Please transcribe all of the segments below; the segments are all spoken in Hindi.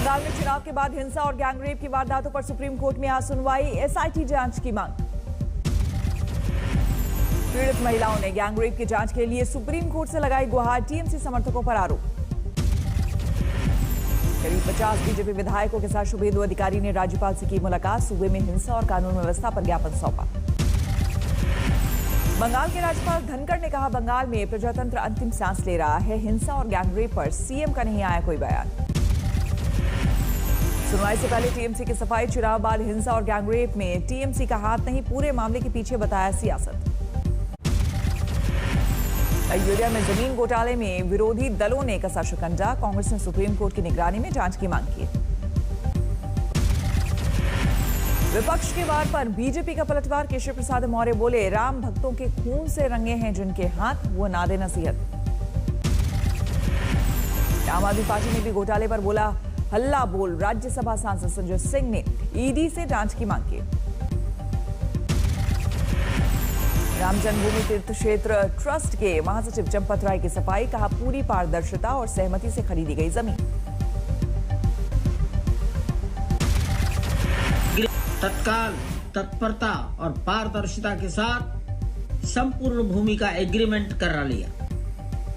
बंगाल में चुनाव के बाद हिंसा और गैंगरेप की वारदातों पर सुप्रीम कोर्ट में आज सुनवाई, एसआईटी जांच की मांग। पीड़ित महिलाओं ने गैंगरेप की जांच के लिए सुप्रीम कोर्ट से लगाई गुहार, टीएमसी समर्थकों पर आरोप। करीब 50 बीजेपी विधायकों के साथ शुभेंदु अधिकारी ने राज्यपाल से की मुलाकात, सूबे में हिंसा और कानून व्यवस्था पर ज्ञापन सौंपा। बंगाल के राज्यपाल धनखड़ ने कहा, बंगाल में प्रजातंत्र अंतिम सांस ले रहा है, हिंसा और गैंगरेप पर सीएम का नहीं आया कोई बयान। सुनवाई से पहले टीएमसी की सफाई, चुनाव बाद हिंसा और गैंगरेप में टीएमसी का हाथ नहीं, पूरे मामले के पीछे बताया सियासत। अयोध्या में जमीन घोटाले में विरोधी दलों ने कसा शिकंजा, कांग्रेस ने सुप्रीम कोर्ट की निगरानी में जांच की मांग की। विपक्ष के वार पर बीजेपी का पलटवार, केशव प्रसाद मौर्य बोले, राम भक्तों के खून से रंगे हैं जिनके हाथ, वो ना दे नसीहत। आम आदमी पार्टी ने भी घोटाले पर बोला हल्ला बोल, राज्यसभा सांसद संजय सिंह ने ईडी से जांच की मांग की। राम जन्मभूमि तीर्थ क्षेत्र ट्रस्ट के महासचिव चंपत राय की सफाई, कहा पूरी पारदर्शिता और सहमति से खरीदी गई जमीन। तत्काल तत्परता और पारदर्शिता के साथ संपूर्ण भूमि का एग्रीमेंट करा लिया,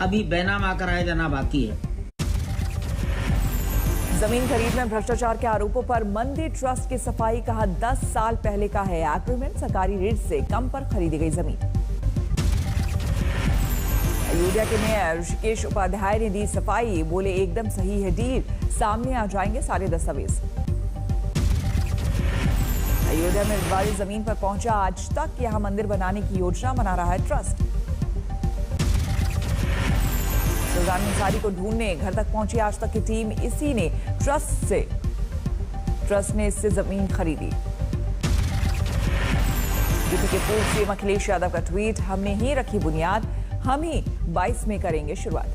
अभी बैनामा कराया जाना बाकी है। जमीन खरीद में भ्रष्टाचार के आरोपों पर मंदिर ट्रस्ट की सफाई, कहा 10 साल पहले का है एग्रीमेंट, सरकारी रेट से कम पर खरीदी गई जमीन। अयोध्या के मेयर ऋषिकेश उपाध्याय ने दी सफाई, बोले एकदम सही है डील, सामने आ जाएंगे सारे दस्तावेज। अयोध्या में विवादित जमीन पर पहुंचा, आज तक यहां मंदिर बनाने की योजना बना रहा है ट्रस्ट। सुल्तान अंसारी को ढूंढने घर तक पहुंची आज तक की टीम, इसी ने ट्रस्ट ने इससे जमीन खरीदी। यूपी के पूर्व सीएम अखिलेश यादव का ट्वीट, हमने ही रखी बुनियाद, हम ही 22 में करेंगे शुरुआत।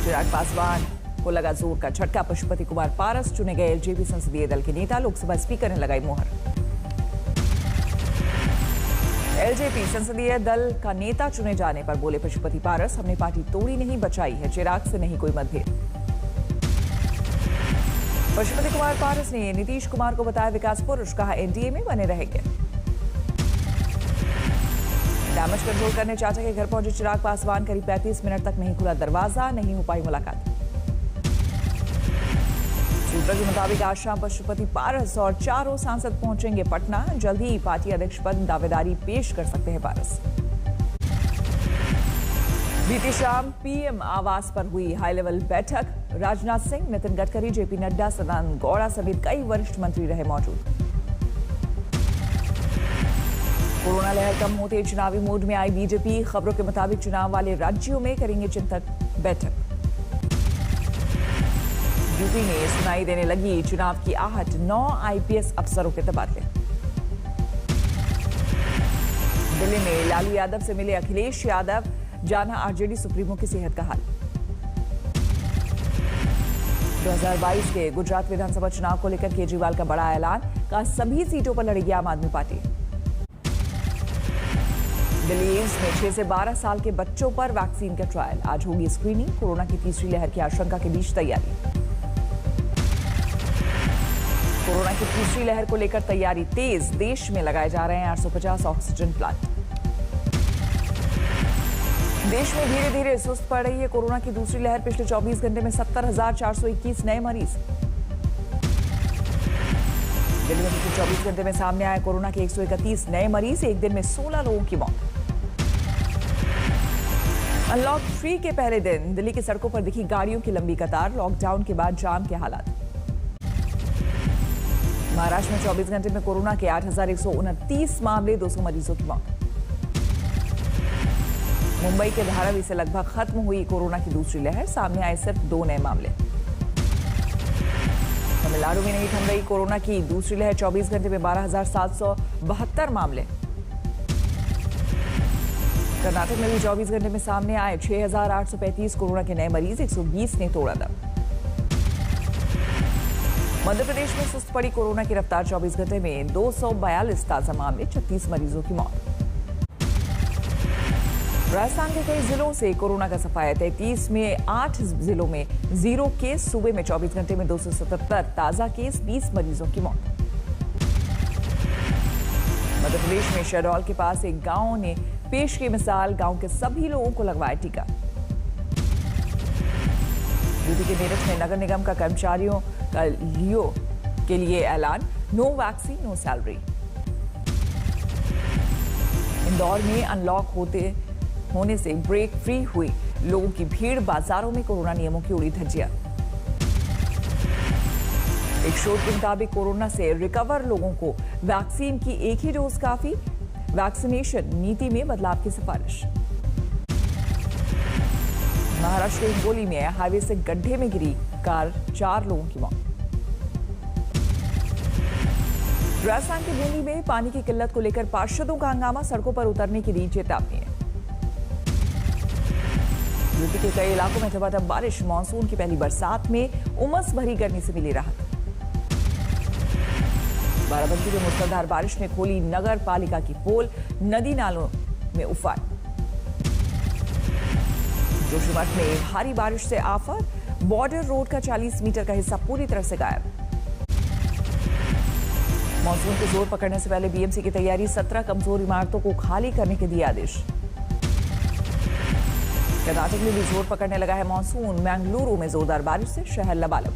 चिराग पासवान को लगा जोर का झटका, पशुपति कुमार पारस चुने गए एलजेपी संसदीय दल के नेता, लोकसभा स्पीकर ने लगाई मोहर। एलजेपी संसदीय दल का नेता चुने जाने पर बोले पशुपति पारस, हमने पार्टी तोड़ी नहीं, बचाई है, चिराग से नहीं कोई मतभेद। पशुपति कुमार पारस ने नीतीश कुमार को बताया विकास पुरुष, कहा एनडीए में बने रहेंगे। डैमेज कंट्रोल करने चाचा के घर पहुंचे चिराग पासवान, करीब 35 मिनट तक नहीं खुला दरवाजा, नहीं हो पाई मुलाकात। सूत्रों के मुताबिक आज शाम पशुपति पारस और चारों सांसद पहुंचेंगे पटना, जल्द ही पार्टी अध्यक्ष पद दावेदारी पेश कर सकते हैं पारस। बीती शाम पीएम आवास पर हुई हाई लेवल बैठक, राजनाथ सिंह, नितिन गडकरी, जेपी नड्डा, सदानंद गौड़ा समेत कई वरिष्ठ मंत्री रहे मौजूद। कोरोना लहर कम होते चुनावी मूड में आई बीजेपी, खबरों के मुताबिक चुनाव वाले राज्यों में करेंगे चिंतक बैठक। यूपी में सुनाई देने लगी चुनाव की आहट, 9 आईपीएस अफसरों के तबादले। दिल्ली में लालू यादव से मिले अखिलेश यादव, जाना आरजेडी सुप्रीमो की सेहत का हाल। 2022 के गुजरात विधानसभा चुनाव को लेकर केजरीवाल का बड़ा ऐलान, कहा सभी सीटों पर लड़ेगी आम आदमी पार्टी। दिल्ली एम्स में 6 से 12 साल के बच्चों पर वैक्सीन का ट्रायल, आज होगी स्क्रीनिंग, कोरोना की तीसरी लहर की आशंका के बीच तैयारी। कोरोना की तीसरी लहर को लेकर तैयारी तेज, देश में लगाए जा रहे हैं 850 ऑक्सीजन प्लांट। देश में धीरे धीरे सुस्त पड़ रही है कोरोना की दूसरी लहर, पिछले 24 घंटे में 70,421 नए मरीज। दिल्ली में पिछले 24 घंटे में सामने आए कोरोना के 131 नए मरीज, एक दिन में 16 लोगों की मौत। अनलॉक 3 के पहले दिन दिल्ली की सड़कों पर दिखी गाड़ियों की लंबी कतार, लॉकडाउन के बाद जाम के हालात। महाराष्ट्र में 24 घंटे में कोरोना के 8,129 मामले, 200 मरीजों की मौत। मुंबई के धारावी से लगभग खत्म हुई कोरोना की दूसरी लहर, सामने आए सिर्फ 2 नए मामले। तमिलनाडु में नहीं थम रही कोरोना की दूसरी लहर, 24 घंटे में 12,772 मामले। कर्नाटक में भी 24 घंटे में सामने आए 6,835 कोरोना के नए मरीज, 120 ने तोड़ा दम। मध्य प्रदेश में सुस्त पड़ी कोरोना की रफ्तार, 24 घंटे में 242 ताजा मामले, 36 मरीजों की मौत। राजस्थान के कई जिलों से कोरोना का सफाया। 33 में 8 जिलों में 0 केस। सूबे में 24 घंटे में 277 ताजा केस, 20 मरीजों की मौत। मध्य प्रदेश में शहडोल के पास एक गांव ने पेश की मिसाल, गांव के सभी लोगों को लगवाया टीका। यूपी के मेरठ में नगर निगम का कर्मचारियों का लियो के लिए ऐलान, no vaccine no salary. Indore में अनलॉक होने से ब्रेक फ्री हुई लोगों की भीड़, बाजारों में कोरोना नियमों की उड़ी धज्जियां। एक शोध के मुताबिक कोरोना से रिकवर लोगों को वैक्सीन की एक ही डोज काफी, वैक्सीनेशन नीति में बदलाव की सिफारिश। महाराष्ट्र के हिंगोली में हाईवे से गड्ढे में गिरी कार, 4 लोगों की मौत। राजस्थान के बूंदी में पानी की किल्लत को लेकर पार्षदों का हंगामा, सड़कों पर उतरने की दी चेतावनी है। यूपी के कई इलाकों में झमाझम बारिश, मानसून की पहली बरसात में उमस भरी गर्मी से मिली राहत। बाराबंकी में मूसलाधार बारिश ने खोली नगर पालिका की पोल, नदी नालों में उफान। जोशीमठ में भारी बारिश से आफत, बॉर्डर रोड का 40 मीटर का हिस्सा पूरी तरह से गायब। मानसून के जोर पकड़ने से पहले बीएमसी की तैयारी, 17 कमजोर इमारतों को खाली करने के दिए आदेश। कर्नाटक में भी जोर पकड़ने लगा है मानसून, मैंगलुरु में जोरदार बारिश से शहर लबालब।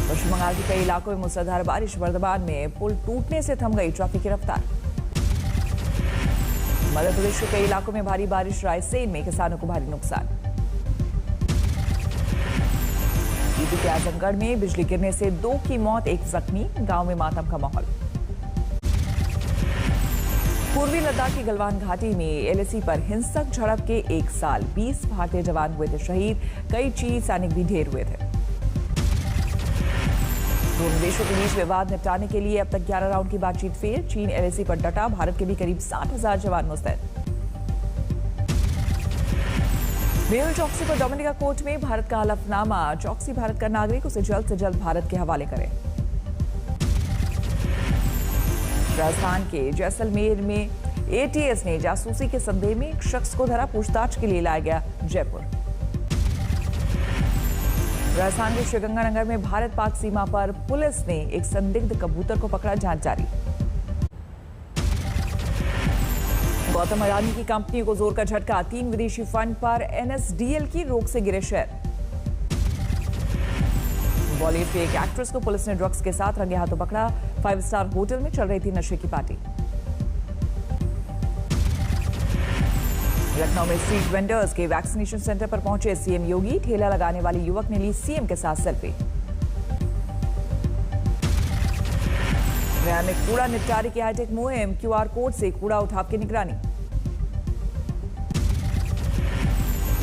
पश्चिम बंगाल के कई इलाकों में मूसलाधार बारिश, वर्धमान में पुल टूटने से थम गई ट्रैफिक की रफ्तार। मध्य प्रदेश के कई इलाकों में भारी बारिश, रायसेन में किसानों को भारी नुकसान। यूपी के आजमगढ़ में बिजली गिरने से 2 की मौत, 1 जख्मी, गांव में मातम का माहौल। पूर्वी लद्दाख की गलवान घाटी में एलएसी पर हिंसक झड़प के 1 साल, 20 भारतीय जवान हुए थे शहीद, कई चीनी सैनिक भी ढेर हुए थे। दोनों देशों के बीच विवाद निपटाने के लिए अब तक 11 राउंड की बातचीत फेल, चीन एलएसी पर डटा, भारत के भी करीब 60,000 जवान मुस्तैद। मेहुल चौकसी पर डोमिनिका कोर्ट में भारत का हलफनामा, चौकसी भारत का नागरिक, उसे जल्द से जल्द भारत के हवाले करें। राजस्थान के जैसलमेर में एटीएस ने जासूसी के संदेह में एक शख्स को धरा, पूछताछ के लिए लाया गया जयपुर। राजस्थान के श्रीगंगानगर में भारत पाक सीमा पर पुलिस ने एक संदिग्ध कबूतर को पकड़ा, जांच जारी। गौतम अडानी की कंपनी को जोर का झटका, 3 विदेशी फंड पर एनएसडीएल की रोक से गिरे शेयर। बॉलीवुड की एक एक्ट्रेस को पुलिस ने ड्रग्स के साथ रंगे हाथों पकड़ा, 5 स्टार होटल में चल रही थी नशे की पार्टी। लखनऊ में स्ट्रीट वेंडर्स के वैक्सीनेशन सेंटर पर पहुंचे सीएम योगी, ठेला लगाने वाले युवक ने ली सीएम के साथ सेल्फी। गया में कूड़ा निपटारे की हाईटेक मुहिम, क्यूआर कोड से कूड़ा उठाव की निगरानी।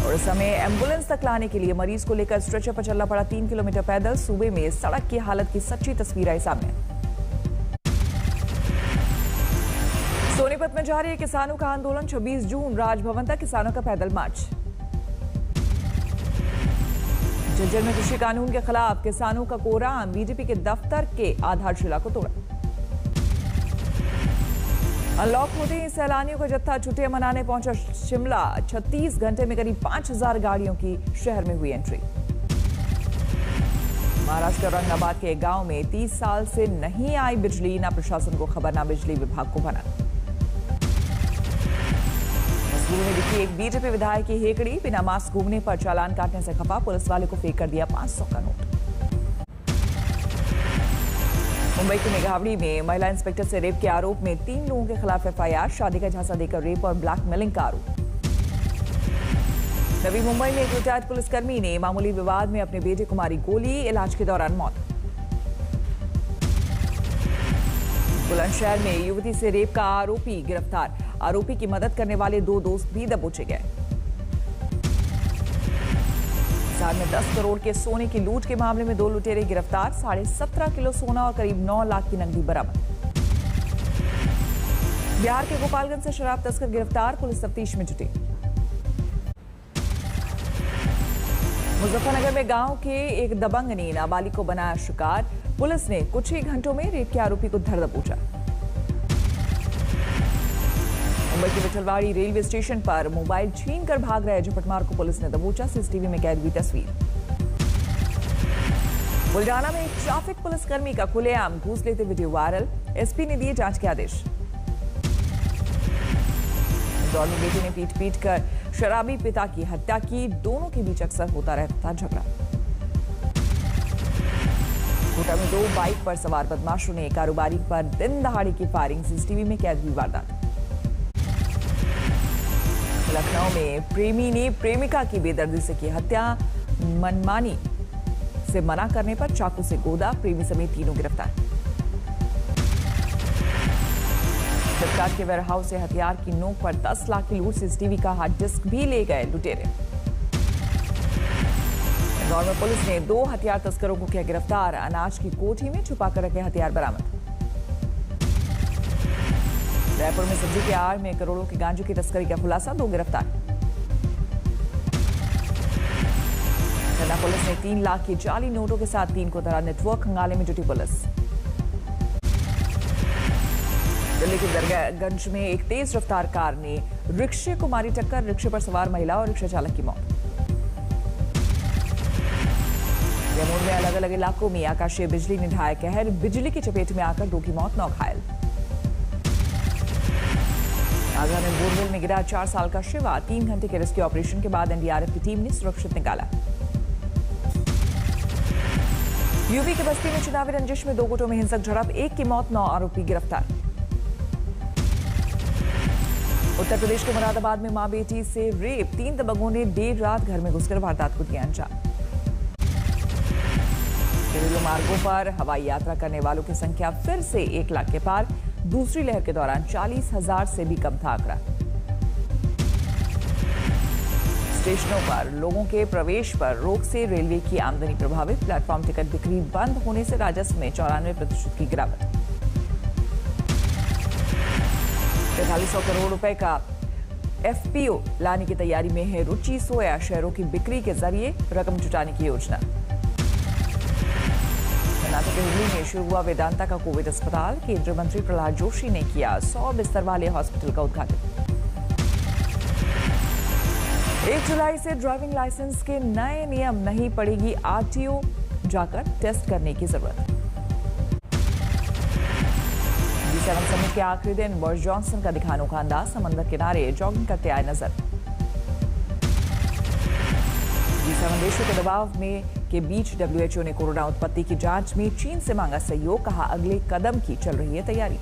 और इस समय एम्बुलेंस तक लाने के लिए मरीज को लेकर स्ट्रेचर पर चलना पड़ा 3 किलोमीटर पैदल। सूबे में सड़क की हालत की सच्ची तस्वीर आई सामने। सोनीपत में जारी है किसानों का आंदोलन, 26 जून राजभवन तक किसानों का पैदल मार्च। झज्जर में कृषि कानून के खिलाफ किसानों का कोराम, बीजेपी के दफ्तर के आधारशिला को तोड़ा। अनलॉक होते ही सैलानियों का जत्था छुट्टियां मनाने पहुंचा शिमला, 36 घंटे में करीब 5000 गाड़ियों की शहर में हुई एंट्री। महाराष्ट्र के औरंगाबाद के एक गांव में 30 साल से नहीं आई बिजली, ना प्रशासन को खबर, ना बिजली विभाग को भनक। मसूरी में दिखी एक बीजेपी विधायक की हेकड़ी, बिना मास्क घूमने पर चालान काटने से खफा, पुलिस वाले को फेंक कर दिया 500 का नोट। मुंबई के मेघावड़ी में महिला इंस्पेक्टर से रेप के आरोप में 3 लोगों के खिलाफ एफआईआर, शादी का झांसा देकर रेप और ब्लैकमेलिंग का आरोप। नवी मुंबई में एक रिटायर्ड पुलिसकर्मी ने मामूली विवाद में अपने बेटे को मारी गोली, इलाज के दौरान मौत। बुलंदशहर में युवती से रेप का आरोपी गिरफ्तार, आरोपी की मदद करने वाले 2 दोस्त भी दबोचे गए। हिसार में 10 करोड़ के सोने की लूट के मामले में 2 लुटेरे गिरफ्तार, 17.5 किलो सोना और करीब 9 लाख की नकदी बरामद। बिहार के गोपालगंज से शराब तस्कर गिरफ्तार, पुलिस तफ्तीश में जुटी। मुजफ्फरनगर में गांव के एक दबंग ने नाबालिग को बनाया शिकार, पुलिस ने कुछ ही घंटों में रेप के आरोपी को धर दबोचा। मुंबई के विठलवाड़ी रेलवे स्टेशन पर मोबाइल छीनकर भाग रहे झपटमार को पुलिस ने दबोचा। सीसीटीवी में कैद हुई तस्वीर। बुलढाना में एक ट्रैफिक पुलिसकर्मी का खुलेआम घूस लेते वीडियो वायरल। एसपी ने दिए जांच के आदेश। इंदौर में बेटे ने पीट कर शराबी पिता की हत्या की। दोनों के बीच अक्सर होता रहता था झगड़ा। कोटा में 2 बाइक पर सवार बदमाशों ने कारोबारी पर दिन दहाड़े की फायरिंग। सीसीटीवी में कैद हुई वारदात। लखनऊ में प्रेमी ने प्रेमिका की बेदर्दी से की हत्या। मनमानी से मना करने पर चाकू से गोदा। प्रेमी समेत 3 गिरफ्तार। फ्लिपकार्ट के वेयरहाउस से हथियार की नोक पर 10 लाख की लूट। सीसीटीवी का हार्ड डिस्क भी ले गए लुटेरे। इंदौर में पुलिस ने 2 हथियार तस्करों को किया गिरफ्तार। अनाज की कोठी में छुपाकर रखे हथियार बरामद। रायपुर में सब्जी के आड़ में करोड़ों की गांजे की तस्करी का खुलासा। 2 गिरफ्तार। खन्ना पुलिस ने 3 लाख की जाली नोटों के साथ 3 को धरा। नेटवर्क खंगाले में जुटी पुलिस। दिल्ली के दरगाहगंज में एक तेज रफ्तार कार ने रिक्शे को मारी टक्कर। रिक्शे पर सवार महिला और रिक्शा चालक की मौत। जम्मू में अलग अलग इलाकों में आकाशीय बिजली ने ढाया कहर। बिजली की चपेट में आकर 2 की मौत, 9 घायल। आगरा में बोरवेल में गिरा 4 साल का शिवा। 3 घंटे के रेस्क्यू ऑपरेशन के बाद एनडीआरएफ की टीम ने सुरक्षित निकाला। यूपी के बस्ती में चुनावी रंजिश में 2 गुटों में हिंसक झड़प। 1 की मौत, 9 आरोपी गिरफ्तार। उत्तर प्रदेश के मुरादाबाद में मां बेटी से रेप। 3 दबंगों ने देर रात घर में घुसकर वारदात को दिया अंजाम। रेलवे मार्गों पर हवाई यात्रा करने वालों की संख्या फिर से 1 लाख के पार। दूसरी लहर के दौरान 40,000 से भी कम था आंकड़ा। स्टेशनों पर लोगों के प्रवेश पर रोक से रेलवे की आमदनी प्रभावित। प्लेटफॉर्म टिकट बिक्री बंद होने से राजस्व में 94% की गिरावट। 4300 करोड़ रुपए का एफपीओ लाने की तैयारी में है रुचि। सोया शेयरों की बिक्री के जरिए रकम जुटाने की योजना। कर्नाटक के हुबली में शुरू हुआ वेदांता का कोविड अस्पताल। केंद्रीय मंत्री प्रहलाद जोशी ने किया 100 बिस्तर वाले हॉस्पिटल का उद्घाटन। 1 जुलाई से ड्राइविंग लाइसेंस के नए नियम। नहीं पड़ेगी आरटीओ जाकर टेस्ट करने की जरूरत। G7 समिट के आखिरी दिन बोरिस जॉनसन का दिखा अनोखा अंदाज। समंदर किनारे जॉगिंग करते आए नजर। G7 देशों के दबाव में के बीच WHO ने कोरोना उत्पत्ति की जांच में चीन से मांगा सहयोग। कहा अगले कदम की चल रही है तैयारी।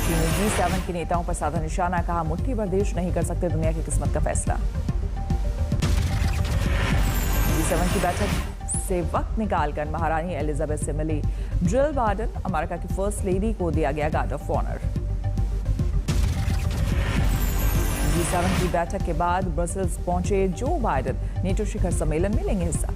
चीन ने G7 के नेताओं पर साधा निशाना। कहा मुट्ठी भर देश नहीं कर सकते दुनिया की किस्मत का फैसला। G7 की बैठक से वक्त निकालकर महारानी एलिजाबेथ से मिली जिल बाइडेन। अमेरिका की फर्स्ट लेडी को दिया गया गार्ड ऑफ ऑनर। G7 की बैठक के बाद ब्रसेल्स पहुंचे जो बाइडेन। नेटो शिखर सम्मेलन में लेंगे हिस्सा।